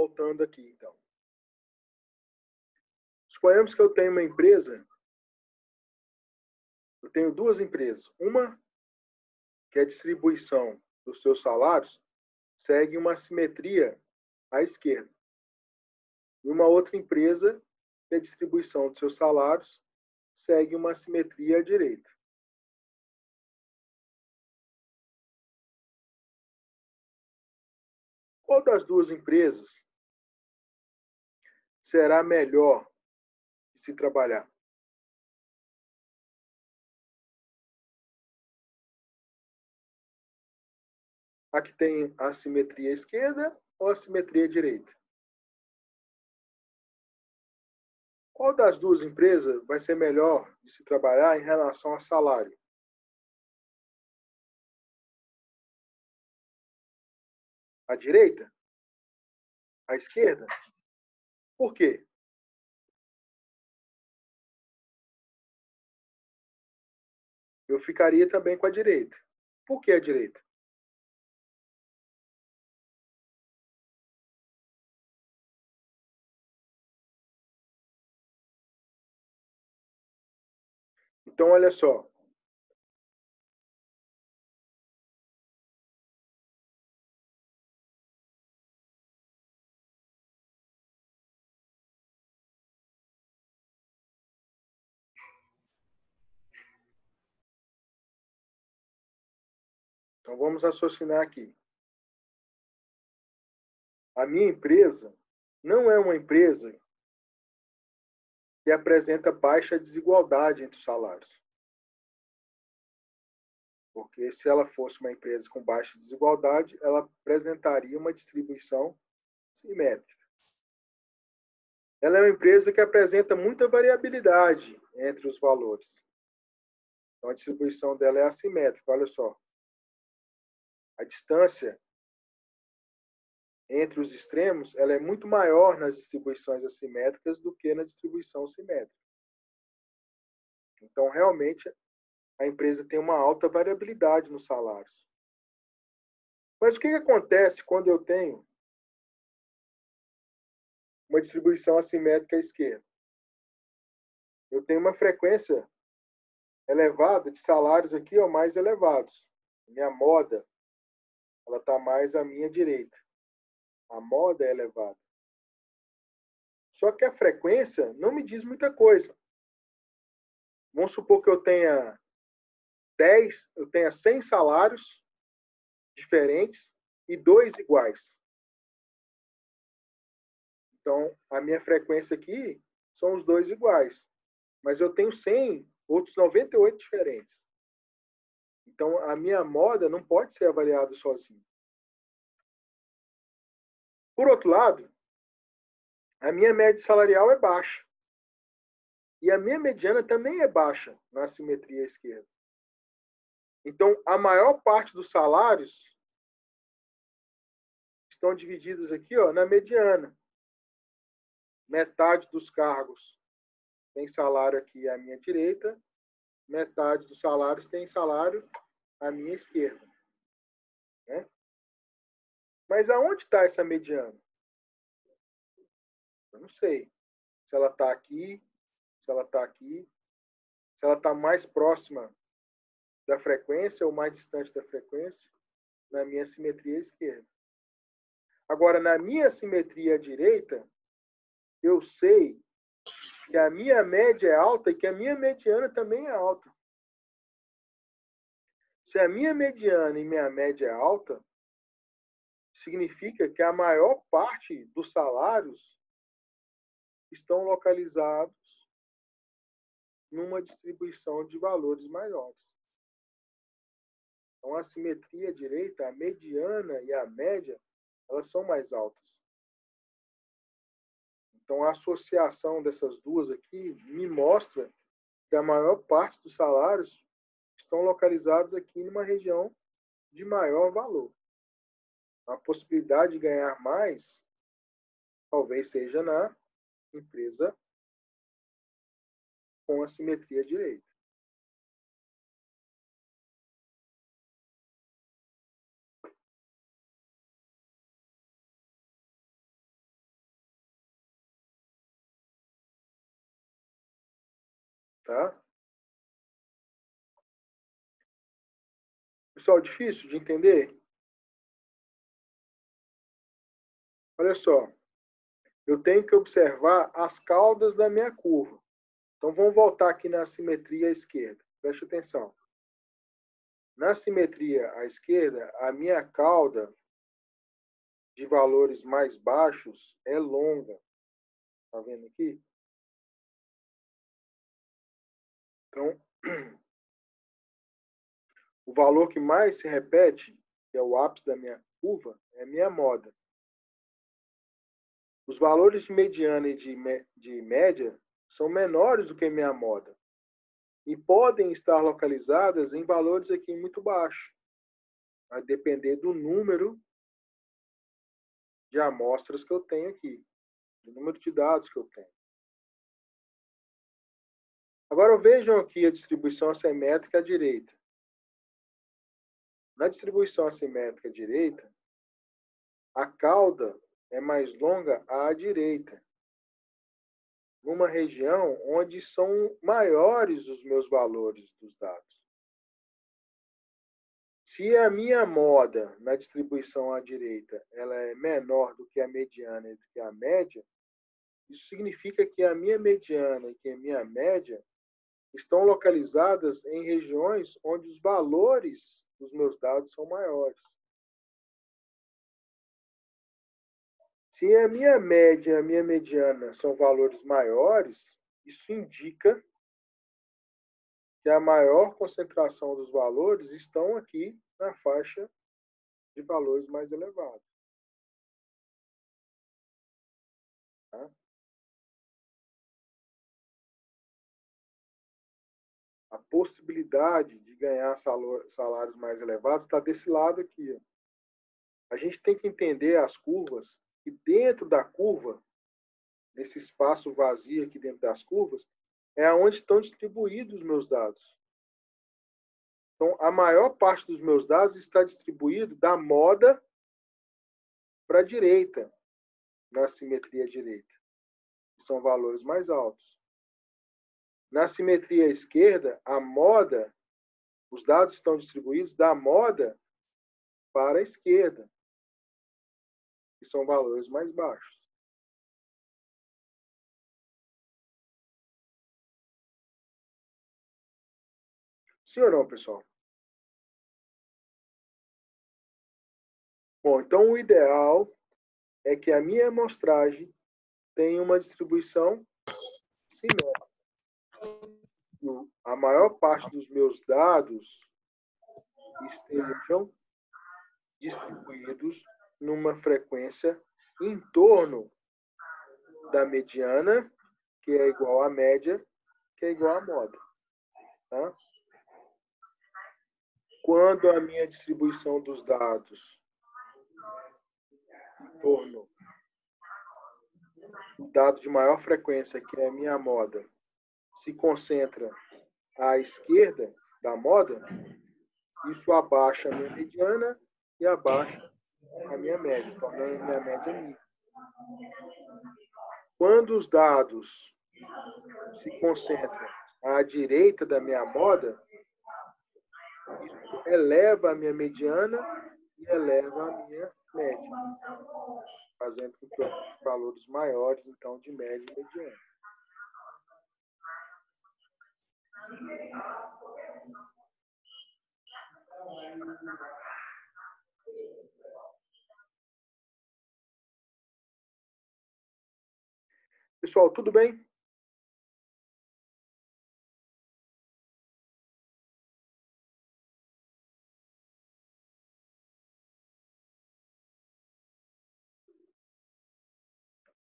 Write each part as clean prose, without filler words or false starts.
Voltando aqui, então. Suponhamos que eu tenho uma empresa, eu tenho duas empresas. Uma, que é a distribuição dos seus salários, segue uma simetria à esquerda. E uma outra empresa, que é a distribuição dos seus salários, segue uma simetria à direita. Qual das duas empresas será melhor de se trabalhar? A que tem a simetria à esquerda ou a simetria à direita? Qual das duas empresas vai ser melhor de se trabalhar em relação a salário? A direita? A esquerda? Por quê? Eu ficaria também com a direita. Por que a direita? Então, olha só. Então, vamos raciocinar aqui. A minha empresa não é uma empresa que apresenta baixa desigualdade entre os salários. Porque se ela fosse uma empresa com baixa desigualdade, ela apresentaria uma distribuição simétrica. Ela é uma empresa que apresenta muita variabilidade entre os valores. Então, a distribuição dela é assimétrica. Olha só. A distância entre os extremos ela é muito maior nas distribuições assimétricas do que na distribuição simétrica. Então, realmente, a empresa tem uma alta variabilidade nos salários. Mas o que acontece quando eu tenho uma distribuição assimétrica à esquerda? Eu tenho uma frequência elevada de salários aqui, ó, mais elevados. Minha moda ela está mais à minha direita. A moda é elevada. Só que a frequência não me diz muita coisa. Vamos supor que eu tenha 100 salários diferentes e 2 iguais. Então, a minha frequência aqui são os 2 iguais. Mas eu tenho 100, outros 98 diferentes. Então, a minha moda não pode ser avaliada sozinha. Por outro lado, a minha média salarial é baixa. E a minha mediana também é baixa na simetria esquerda. Então, a maior parte dos salários estão divididos aqui, ó, na mediana. Metade dos cargos tem salário aqui à minha direita, metade dos salários tem salário à minha esquerda. Né? Mas aonde está essa mediana? Eu não sei. Se ela está aqui, se ela está aqui, se ela está mais próxima da frequência ou mais distante da frequência, na minha simetria esquerda. Agora, na minha simetria direita, eu sei que a minha média é alta e que a minha mediana também é alta. Se a minha mediana e minha média é alta, significa que a maior parte dos salários estão localizados numa distribuição de valores maiores. Então, a simetria direita, a mediana e a média, elas são mais altas. Então, a associação dessas duas aqui me mostra que a maior parte dos salários estão localizados aqui numa região de maior valor. A possibilidade de ganhar mais talvez seja na empresa com a simetria direita. Tá? Pessoal, difícil de entender? Olha só, eu tenho que observar as caudas da minha curva. Então, vamos voltar aqui na simetria à esquerda. Preste atenção. Na simetria à esquerda, a minha cauda de valores mais baixos é longa. Tá vendo aqui? Então, o valor que mais se repete, que é o ápice da minha curva, é a minha moda. Os valores de mediana e de média são menores do que a minha moda e podem estar localizadas em valores aqui muito baixos, a depender do número de amostras que eu tenho aqui, do número de dados que eu tenho. Agora vejam aqui a distribuição assimétrica à direita. Na distribuição assimétrica à direita, a cauda é mais longa à direita, numa região onde são maiores os meus valores dos dados. Se a minha moda na distribuição à direita ela é menor do que a mediana e do que a média, isso significa que a minha mediana e que a minha média estão localizadas em regiões onde os valores dos meus dados são maiores. Se a minha média e a minha mediana são valores maiores, isso indica que a maior concentração dos valores estão aqui na faixa de valores mais elevados. Tá? A possibilidade de ganhar salários mais elevados está desse lado aqui. Ó. A gente tem que entender as curvas e dentro da curva, nesse espaço vazio aqui dentro das curvas, é onde estão distribuídos os meus dados. Então, a maior parte dos meus dados está distribuído da moda para a direita, na simetria direita, que são valores mais altos. Na simetria esquerda, a moda, os dados estão distribuídos da moda para a esquerda, que são valores mais baixos. Sim ou não, pessoal? Bom, então o ideal é que a minha amostragem tenha uma distribuição simétrica. A maior parte dos meus dados estejam distribuídos numa frequência em torno da mediana, que é igual à média, que é igual à moda. Tá? Quando a minha distribuição dos dados em torno do dado de maior frequência, que é a minha moda, se concentra à esquerda da moda, isso abaixa a minha mediana e abaixa a minha média, tornando a minha média mínima. Quando os dados se concentram à direita da minha moda, isso eleva a minha mediana e eleva a minha média, fazendo com que eu tenha valores maiores, então, de média e mediana. Pessoal, tudo bem?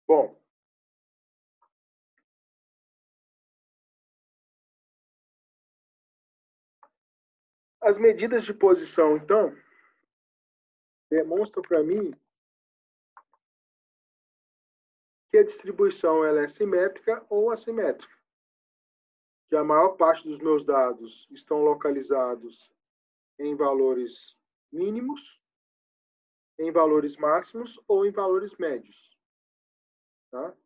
Bom, as medidas de posição, então, demonstram para mim que a distribuição ela é simétrica ou assimétrica. Que a maior parte dos meus dados estão localizados em valores mínimos, em valores máximos ou em valores médios. Tá?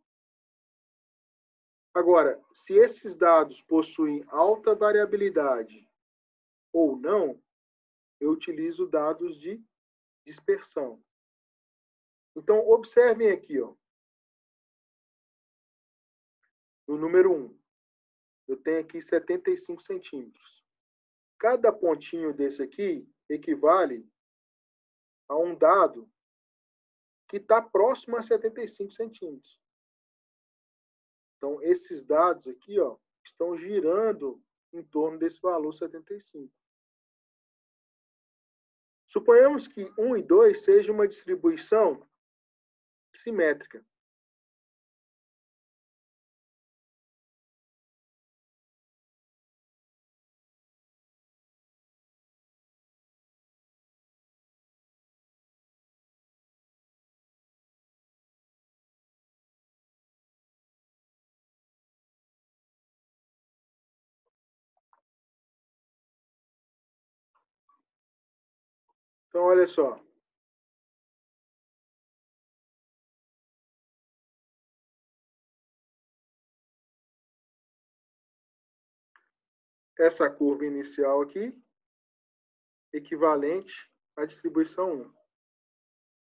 Agora, se esses dados possuem alta variabilidade ou não, eu utilizo dados de dispersão. Então, observem aqui, ó. No número 1, eu tenho aqui 75 centímetros. Cada pontinho desse aqui equivale a um dado que está próximo a 75 centímetros. Então, esses dados aqui, ó, estão girando em torno desse valor 75. Suponhamos que 1 e 2 seja uma distribuição simétrica. Então, olha só. Essa curva inicial aqui, equivalente à distribuição 1.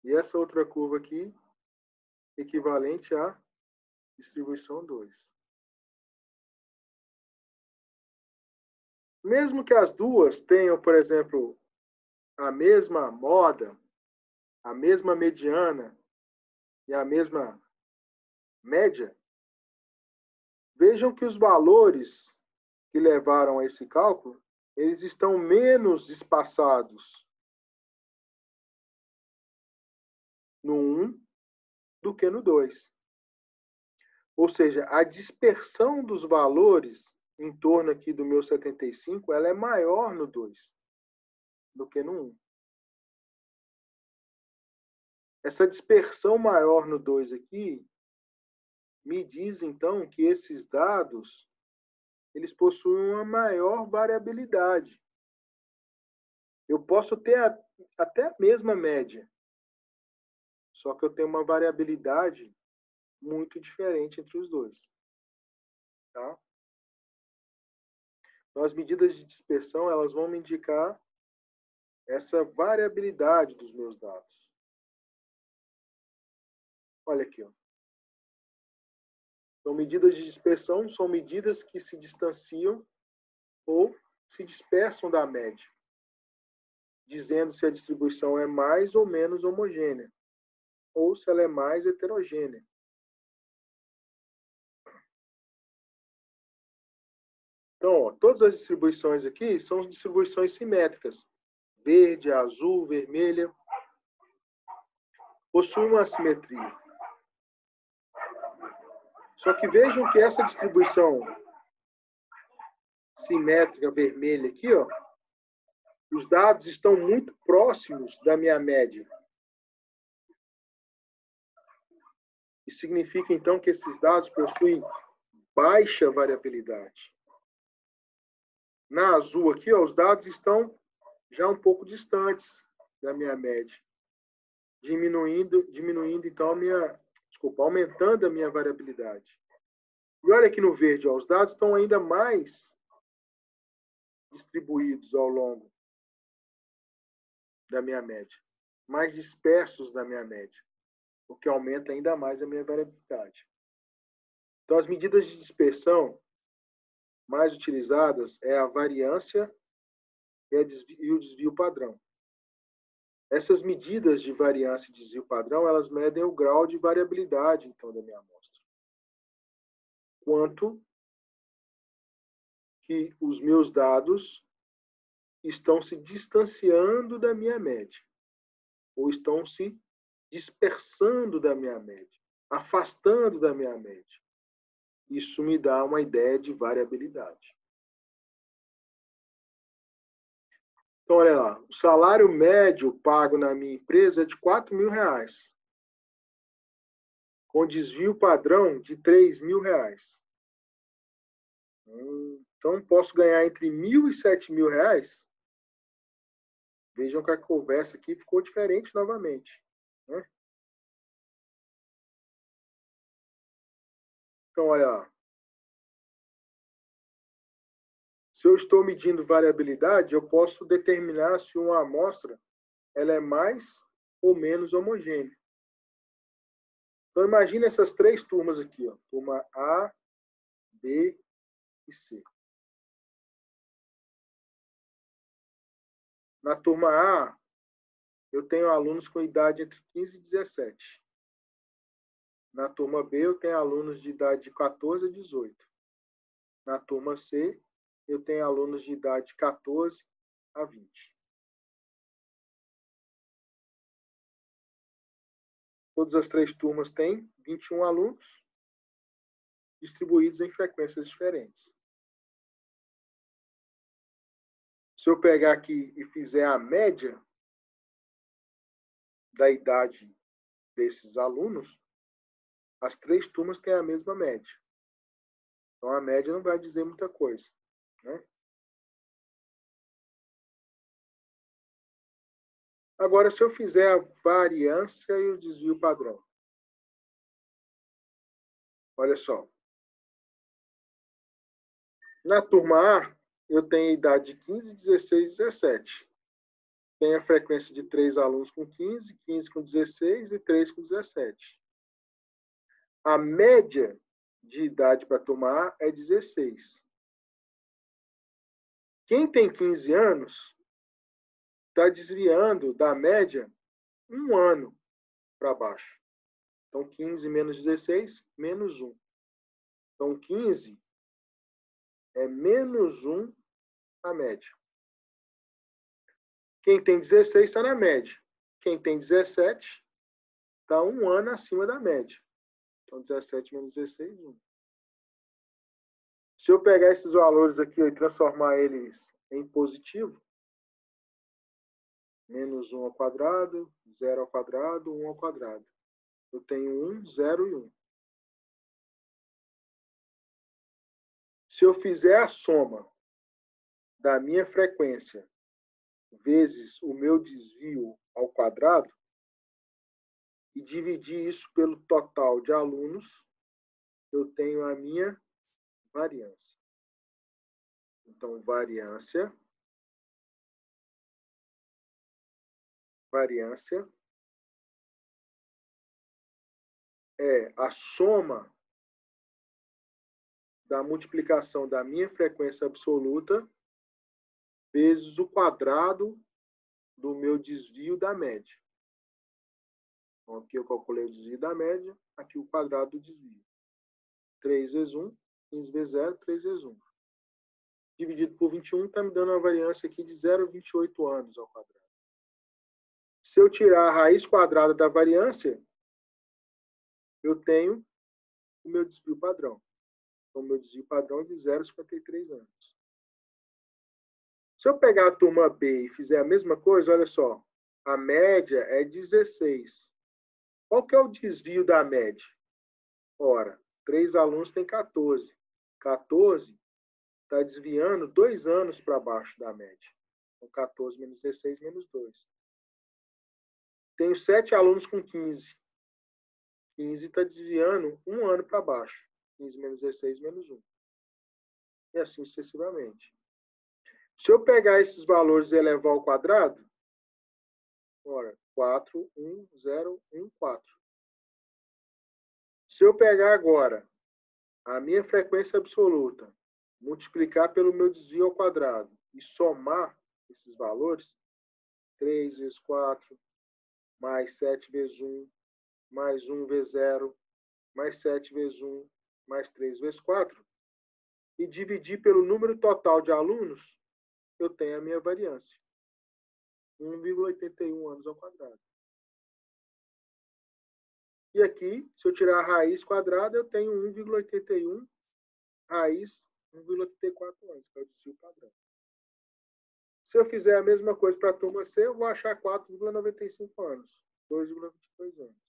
E essa outra curva aqui, equivalente à distribuição 2. Mesmo que as duas tenham, por exemplo, a mesma moda, a mesma mediana e a mesma média, vejam que os valores que levaram a esse cálculo, eles estão menos espaçados no 1 do que no 2. Ou seja, a dispersão dos valores em torno aqui do meu 75, ela é maior no 2 do que no 1. Essa dispersão maior no 2 aqui me diz, então, que esses dados eles possuem uma maior variabilidade. Eu posso ter até a mesma média, só que eu tenho uma variabilidade muito diferente entre os dois. Tá? Então, as medidas de dispersão elas vão me indicar essa variabilidade dos meus dados. Olha aqui, ó. Então, medidas de dispersão são medidas que se distanciam ou se dispersam da média, dizendo se a distribuição é mais ou menos homogênea, ou se ela é mais heterogênea. Então, ó, todas as distribuições aqui são distribuições simétricas. Verde, azul, vermelha. Possuem uma simetria. Só que vejam que essa distribuição simétrica vermelha aqui, ó, os dados estão muito próximos da minha média. Isso significa, então, que esses dados possuem baixa variabilidade. Na azul aqui, ó, os dados estão já um pouco distantes da minha média, diminuindo então aumentando a minha variabilidade. E olha aqui no verde, ó, os dados estão ainda mais distribuídos ao longo da minha média, mais dispersos da minha média, o que aumenta ainda mais a minha variabilidade. Então, as medidas de dispersão mais utilizadas é a variância e o desvio padrão. Essas medidas de variância e desvio padrão, elas medem o grau de variabilidade, então, da minha amostra. Quanto que os meus dados estão se distanciando da minha média, ou estão se dispersando da minha média, afastando da minha média. Isso me dá uma ideia de variabilidade. Então, olha lá, o salário médio pago na minha empresa é de R$4.000, com desvio padrão de R$3.000. Então, posso ganhar entre R$1.000 e R$7.000. Vejam que a conversa aqui ficou diferente novamente. Né? Então, olha lá. Se eu estou medindo variabilidade, eu posso determinar se uma amostra ela é mais ou menos homogênea. Então, imagine essas três turmas aqui, ó, turma A, B e C. Na turma A, eu tenho alunos com idade entre 15 e 17. Na turma B, eu tenho alunos de idade de 14 a 18. Na turma C, eu tenho alunos de idade de 14 a 20. Todas as três turmas têm 21 alunos, distribuídos em frequências diferentes. Se eu pegar aqui e fizer a média da idade desses alunos, as três turmas têm a mesma média. Então, a média não vai dizer muita coisa, né? Agora, se eu fizer a variância e o desvio padrão. Olha só. Na turma A, eu tenho a idade de 15, 16 e 17. Tem a frequência de 3 alunos com 15, 15 com 16 e 3 com 17. A média de idade para a turma A é 16. Quem tem 15 anos está desviando da média um ano para baixo. Então, 15 menos 16, menos 1. Então, 15 é menos 1 a média. Quem tem 16 está na média. Quem tem 17 está um ano acima da média. Então, 17 menos 16, 1. Se eu pegar esses valores aqui e transformar eles em positivo, menos 1 ao quadrado, 0 ao quadrado, 1 ao quadrado. Eu tenho 1, 0 e 1. Se eu fizer a soma da minha frequência vezes o meu desvio ao quadrado e dividir isso pelo total de alunos, eu tenho a minha variância. Então, variância é a soma da multiplicação da minha frequência absoluta vezes o quadrado do meu desvio da média. Então, aqui eu calculei o desvio da média, aqui o quadrado do desvio. 3 vezes 1, 15 vezes 0, 3 vezes 1. Dividido por 21 está me dando uma variância aqui de 0,28 anos ao quadrado. Se eu tirar a raiz quadrada da variância, eu tenho o meu desvio padrão. Então, o meu desvio padrão é de 0,53 anos. Se eu pegar a turma B e fizer a mesma coisa, olha só, a média é 16. Qual que é o desvio da média? Ora, 3 alunos tem 14. 14 está desviando 2 anos para baixo da média. Então, 14 menos 16 menos 2. Tenho 7 alunos com 15. 15 está desviando 1 ano para baixo. 15 menos 16 menos 1. E assim sucessivamente. Se eu pegar esses valores e elevar ao quadrado, ora, 4, 1, 0, 1, 4. Se eu pegar agora a minha frequência absoluta, multiplicar pelo meu desvio ao quadrado e somar esses valores, 3 vezes 4, mais 7 vezes 1, mais 1 vezes 0, mais 7 vezes 1, mais 3 vezes 4, e dividir pelo número total de alunos, eu tenho a minha variância. 1,81 anos ao quadrado. E aqui, se eu tirar a raiz quadrada, eu tenho 1,81 raiz 1,84 anos, que é o desvio padrão. Se eu fizer a mesma coisa para a turma C, eu vou achar 4,95 anos, 2,22 anos.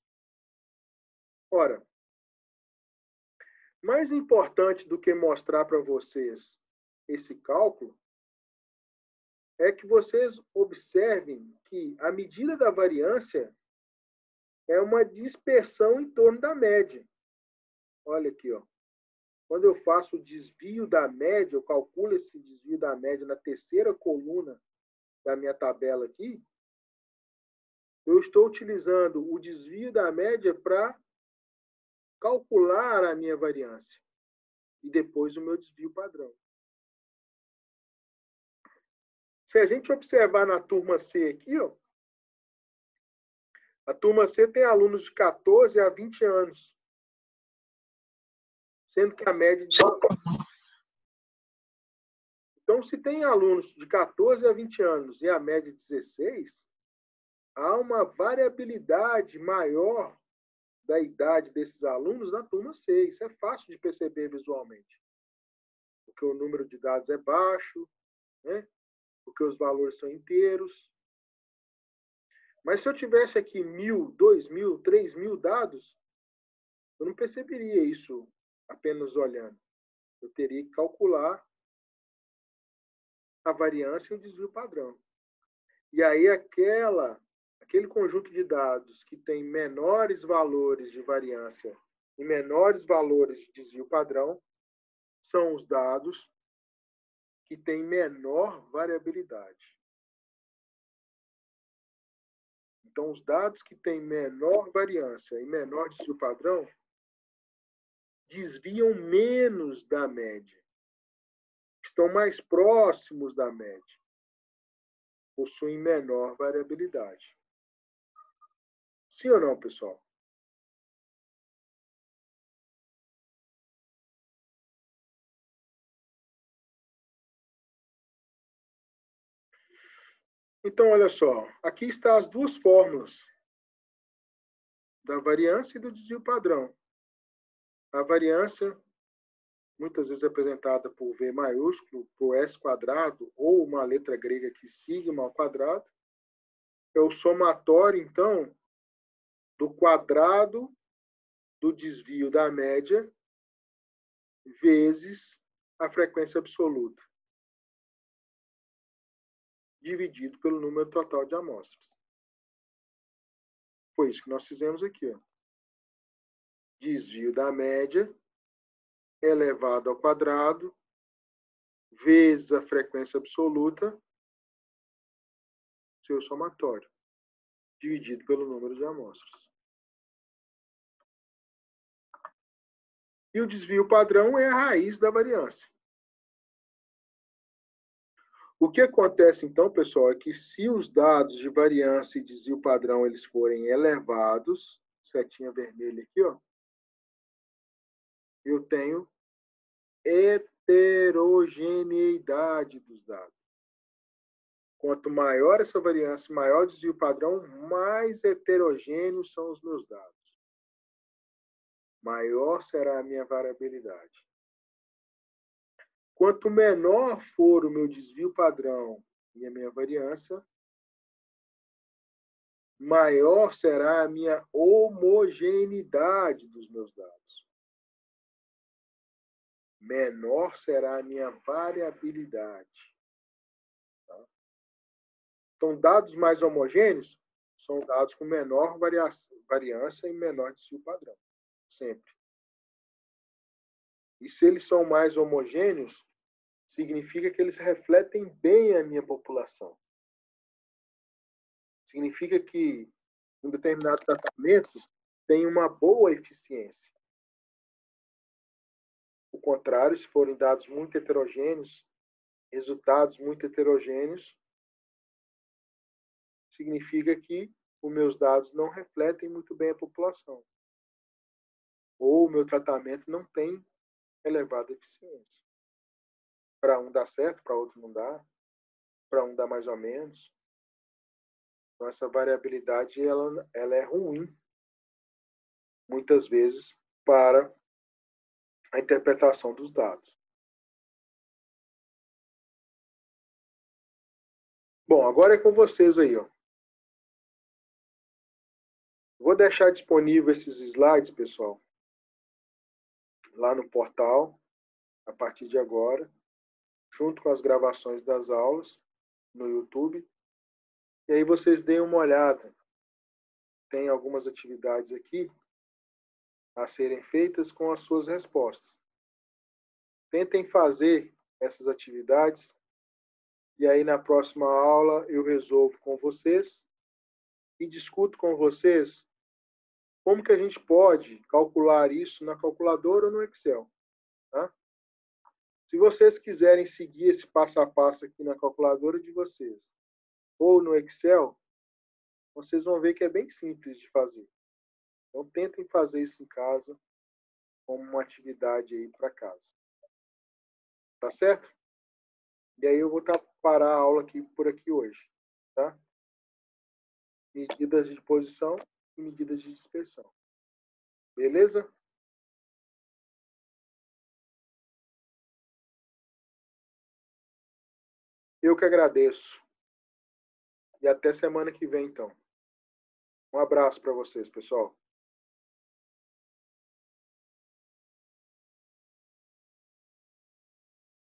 Ora, mais importante do que mostrar para vocês esse cálculo é que vocês observem que a medida da variância é uma dispersão em torno da média. Olha aqui, ó. quando eu faço o desvio da média, eu calculo esse desvio da média na terceira coluna da minha tabela aqui, eu estou utilizando o desvio da média para calcular a minha variância e depois o meu desvio padrão. Se a gente observar na turma C aqui, ó, a turma C tem alunos de 14 a 20 anos, sendo que a média de... Então, se tem alunos de 14 a 20 anos e a média de 16, há uma variabilidade maior da idade desses alunos na turma C. Isso é fácil de perceber visualmente. Porque o número de dados é baixo, né? Porque os valores são inteiros. Mas se eu tivesse aqui 1.000, 2.000, 3.000 dados, eu não perceberia isso apenas olhando. Eu teria que calcular a variância e o desvio padrão. E aí aquele conjunto de dados que tem menores valores de variância e menores valores de desvio padrão são os dados que têm menor variabilidade. Então, os dados que têm menor variância e menor desvio padrão desviam menos da média, estão mais próximos da média, possuem menor variabilidade. Sim ou não, pessoal? Então, olha só, aqui estão as duas fórmulas da variância e do desvio padrão. A variância, muitas vezes apresentada por V maiúsculo, por S quadrado, ou uma letra grega aqui, sigma ao quadrado, é o somatório, então, do quadrado do desvio da média vezes a frequência absoluta, dividido pelo número total de amostras. Foi isso que nós fizemos aqui, ó. Desvio da média elevado ao quadrado vezes a frequência absoluta, seu somatório, dividido pelo número de amostras. E o desvio padrão é a raiz da variância. O que acontece, então, pessoal, é que se os dados de variância e desvio padrão eles forem elevados, setinha vermelha aqui, ó, eu tenho heterogeneidade dos dados. Quanto maior essa variância, maior o desvio padrão, mais heterogêneos são os meus dados. Maior será a minha variabilidade. Quanto menor for o meu desvio padrão e a minha variância, maior será a minha homogeneidade dos meus dados. Menor será a minha variabilidade. Tá? Então, dados mais homogêneos são dados com menor variância e menor desvio padrão. Sempre. E se eles são mais homogêneos, significa que eles refletem bem a minha população. Significa que um determinado tratamento tem uma boa eficiência. O contrário, se forem dados muito heterogêneos, resultados muito heterogêneos, significa que os meus dados não refletem muito bem a população. Ou o meu tratamento não tem elevada eficiência. Para um dá certo, para outro não dá. Para um dá mais ou menos. Então, essa variabilidade ela é ruim, muitas vezes, para a interpretação dos dados. Bom, agora é com vocês aí, ó. Vou deixar disponível esses slides, pessoal, lá no portal, a partir de agora, junto com as gravações das aulas no YouTube. E aí vocês deem uma olhada. Tem algumas atividades aqui a serem feitas com as suas respostas. Tentem fazer essas atividades e aí na próxima aula eu resolvo com vocês e discuto com vocês como que a gente pode calcular isso na calculadora ou no Excel, tá? Se vocês quiserem seguir esse passo a passo aqui na calculadora de vocês ou no Excel, vocês vão ver que é bem simples de fazer. Então, tentem fazer isso em casa como uma atividade aí para casa. Tá certo? E aí eu vou parar a aula aqui por aqui hoje, tá? Medidas de posição e medidas de dispersão. Beleza? Eu que agradeço. E até semana que vem, então. Um abraço para vocês, pessoal.